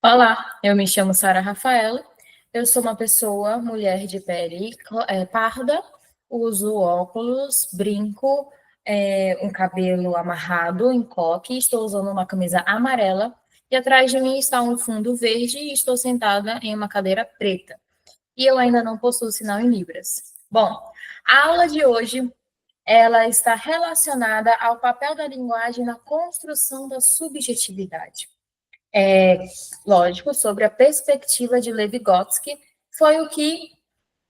Olá, eu me chamo Sara Rafaela, eu sou uma pessoa, mulher de pele parda, uso óculos, brinco, um cabelo amarrado em coque, estou usando uma camisa amarela e atrás de mim está um fundo verde e estou sentada em uma cadeira preta. E eu ainda não possuo sinal em Libras. Bom, a aula de hoje ela está relacionada ao papel da linguagem na construção da subjetividade. Lógico, sobre a perspectiva de Levi-Vygotsky, foi o que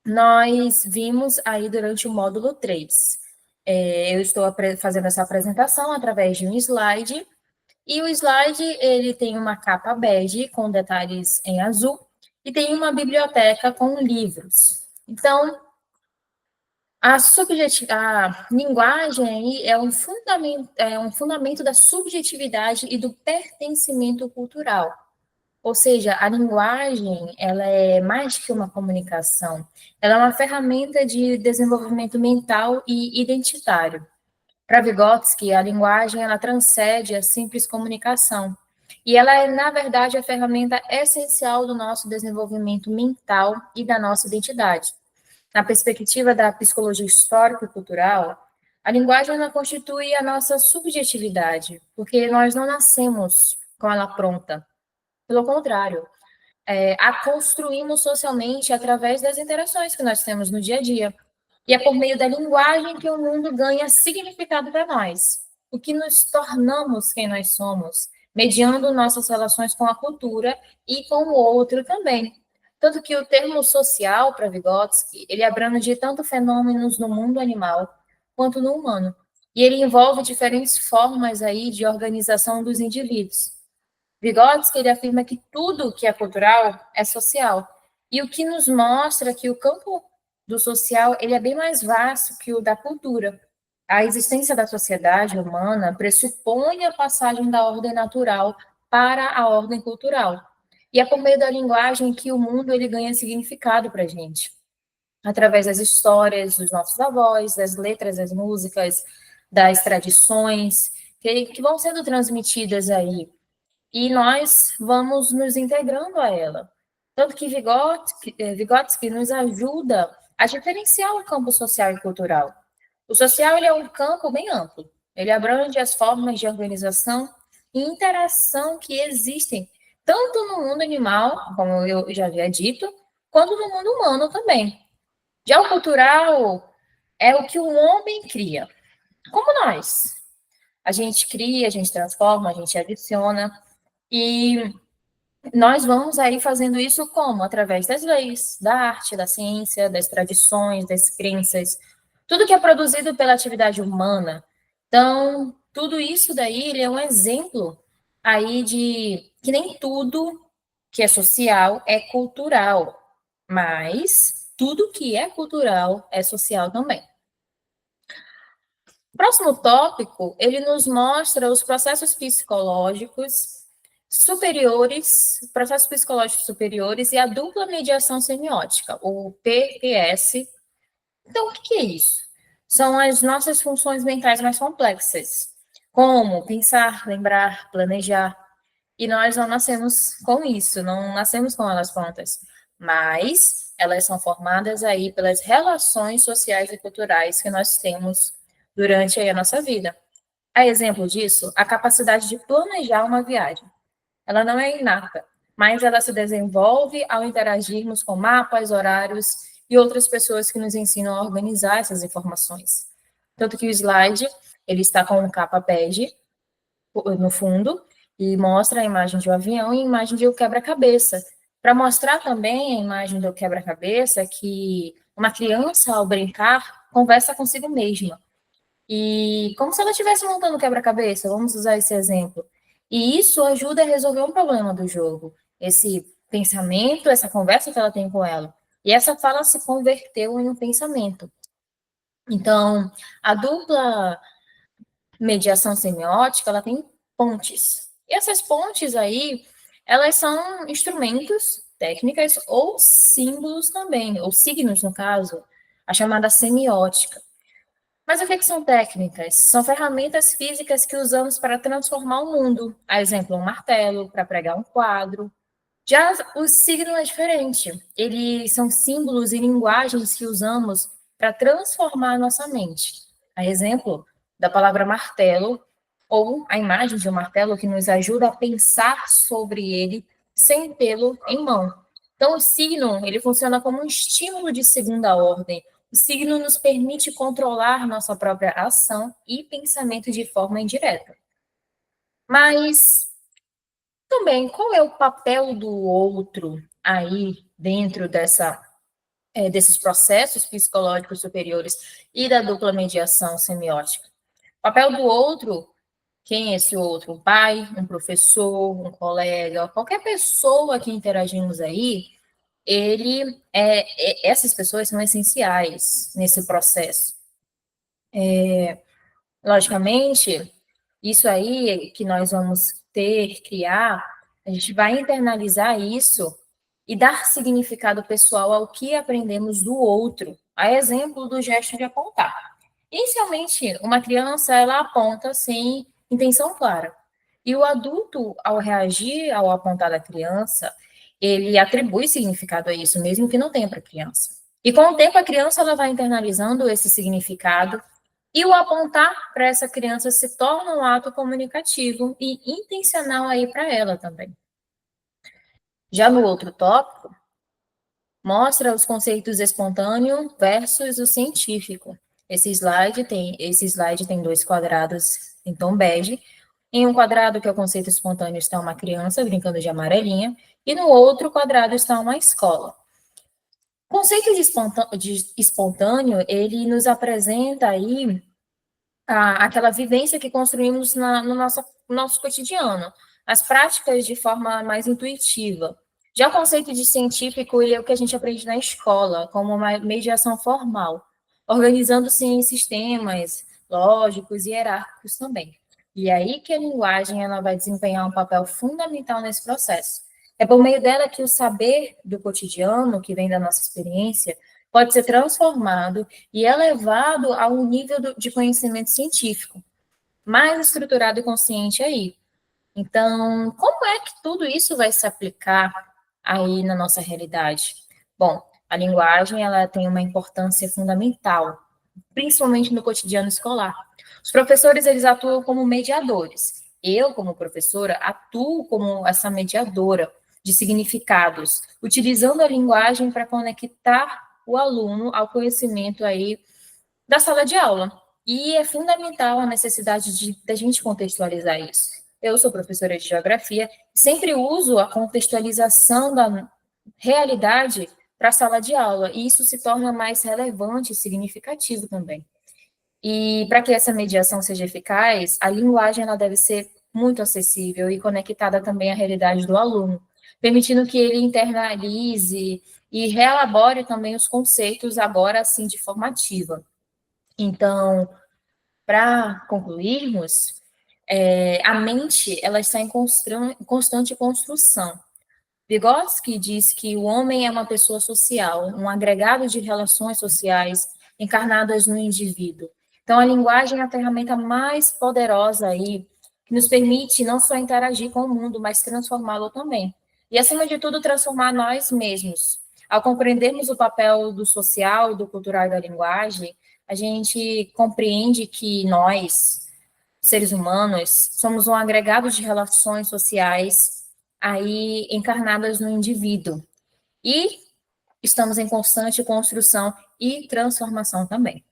nós vimos aí durante o módulo 3. Eu estou fazendo essa apresentação através de um slide, e o slide ele tem uma capa bege com detalhes em azul, e tem uma biblioteca com livros. Então, a linguagem é um fundamento da subjetividade e do pertencimento cultural. Ou seja, a linguagem, ela é mais que uma comunicação, ela é uma ferramenta de desenvolvimento mental e identitário. Para Vygotsky, a linguagem, ela transcende a simples comunicação. E ela é, na verdade, a ferramenta essencial do nosso desenvolvimento mental e da nossa identidade. Na perspectiva da psicologia histórica e cultural, a linguagem ela constitui a nossa subjetividade, porque nós não nascemos com ela pronta. Pelo contrário, a construímos socialmente através das interações que nós temos no dia a dia. E é por meio da linguagem que o mundo ganha significado para nós, o que nos tornamos quem nós somos, mediando nossas relações com a cultura e com o outro também. Tanto que o termo social, para Vygotsky, ele abrange tanto fenômenos no mundo animal quanto no humano. E ele envolve diferentes formas aí de organização dos indivíduos. Vygotsky ele afirma que tudo que é cultural é social, e o que nos mostra que o campo do social ele é bem mais vasto que o da cultura. A existência da sociedade humana pressupõe a passagem da ordem natural para a ordem cultural. E é por meio da linguagem que o mundo ele ganha significado para a gente, através das histórias dos nossos avós, das letras, das músicas, das tradições que vão sendo transmitidas aí e nós vamos nos integrando a ela. Tanto que Vygotsky nos ajuda a diferenciar o campo social e cultural. O social ele é um campo bem amplo. Ele abrange as formas de organização e interação que existem tanto no mundo animal, como eu já havia dito, quanto no mundo humano também. Já o cultural é o que o homem cria, como nós. A gente cria, a gente transforma, a gente adiciona, e nós vamos aí fazendo isso como? Através das leis, da arte, da ciência, das tradições, das crenças, tudo que é produzido pela atividade humana. Então, tudo isso daí ele é um exemplo aí de que nem tudo que é social é cultural, mas tudo que é cultural é social também. O próximo tópico, ele nos mostra os processos psicológicos superiores, processos psicológicos superiores e a dupla mediação semiótica, o PPS. Então, o que é isso? São as nossas funções mentais mais complexas, como pensar, lembrar, planejar. E nós não nascemos com isso, não nascemos com elas prontas, mas elas são formadas aí pelas relações sociais e culturais que nós temos durante aí a nossa vida. A exemplo disso, a capacidade de planejar uma viagem. Ela não é inata, mas ela se desenvolve ao interagirmos com mapas, horários e outras pessoas que nos ensinam a organizar essas informações. Tanto que o slide, ele está com um capa bege no fundo e mostra a imagem de um avião e a imagem de um quebra-cabeça, para mostrar também a imagem do quebra-cabeça que uma criança, ao brincar, conversa consigo mesma. E como se ela estivesse montando quebra-cabeça, vamos usar esse exemplo. E isso ajuda a resolver um problema do jogo. Esse pensamento, essa conversa que ela tem com ela. E essa fala se converteu em um pensamento. Então, a dupla mediação semiótica, ela tem pontes. E essas pontes aí, elas são instrumentos, técnicas ou símbolos também, ou signos, no caso, a chamada semiótica. Mas o que são técnicas? São ferramentas físicas que usamos para transformar o mundo. A exemplo, um martelo para pregar um quadro, Já o signo é diferente. Eles são símbolos e linguagens que usamos para transformar a nossa mente. A exemplo da palavra martelo, ou a imagem de um martelo que nos ajuda a pensar sobre ele sem tê-lo em mão. Então, o signo, ele funciona como um estímulo de segunda ordem. O signo nos permite controlar nossa própria ação e pensamento de forma indireta. Mas também, qual é o papel do outro aí dentro desses processos psicológicos superiores e da dupla mediação semiótica? O papel do outro, quem é esse outro? Um pai, um professor, um colega, qualquer pessoa que interagimos aí, essas pessoas são essenciais nesse processo. Logicamente, isso aí que nós vamos criar, a gente vai internalizar isso e dar significado pessoal ao que aprendemos do outro, a exemplo do gesto de apontar. Inicialmente, uma criança, ela aponta sem intenção clara. E o adulto, ao reagir ao apontar da criança, ele atribui significado a isso, mesmo que não tenha para a criança. E com o tempo, a criança ela vai internalizando esse significado e o apontar para essa criança se torna um ato comunicativo e intencional aí para ela também. Já no outro tópico, mostra os conceitos espontâneo versus o científico. Esse slide tem dois quadrados em tom bege. Em um quadrado, que é o conceito espontâneo, está uma criança brincando de amarelinha, e no outro quadrado está uma escola. O conceito de espontâneo, ele nos apresenta aí aquela vivência que construímos no nosso cotidiano, as práticas de forma mais intuitiva. Já o conceito de científico, ele é o que a gente aprende na escola, como uma mediação formal, organizando-se em sistemas lógicos e hierárquicos também. E é aí que a linguagem ela vai desempenhar um papel fundamental nesse processo. É por meio dela que o saber do cotidiano, que vem da nossa experiência, pode ser transformado e elevado a um nível de conhecimento científico, mais estruturado e consciente aí. Então, como é que tudo isso vai se aplicar aí na nossa realidade? Bom, a linguagem ela tem uma importância fundamental, principalmente no cotidiano escolar. Os professores eles atuam como mediadores. Eu, como professora, atuo como essa mediadora de significados, utilizando a linguagem para conectar o aluno ao conhecimento aí da sala de aula. E é fundamental a necessidade da gente contextualizar isso. Eu sou professora de geografia, sempre uso a contextualização da realidade para a sala de aula, e isso se torna mais relevante e significativo também. E para que essa mediação seja eficaz, a linguagem ela deve ser muito acessível e conectada também à realidade do aluno, permitindo que ele internalize e reelabore também os conceitos agora assim de formativa. Então, para concluirmos, a mente ela está em constante construção. Vygotsky diz que o homem é uma pessoa social, um agregado de relações sociais encarnadas no indivíduo. Então, a linguagem é a ferramenta mais poderosa aí, que nos permite não só interagir com o mundo, mas transformá-lo também. E, acima de tudo, transformar nós mesmos. Ao compreendermos o papel do social, do cultural e da linguagem, a gente compreende que nós, seres humanos, somos um agregado de relações sociais aí encarnadas no indivíduo. E estamos em constante construção e transformação também.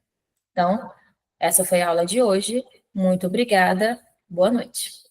Então, essa foi a aula de hoje. Muito obrigada. Boa noite.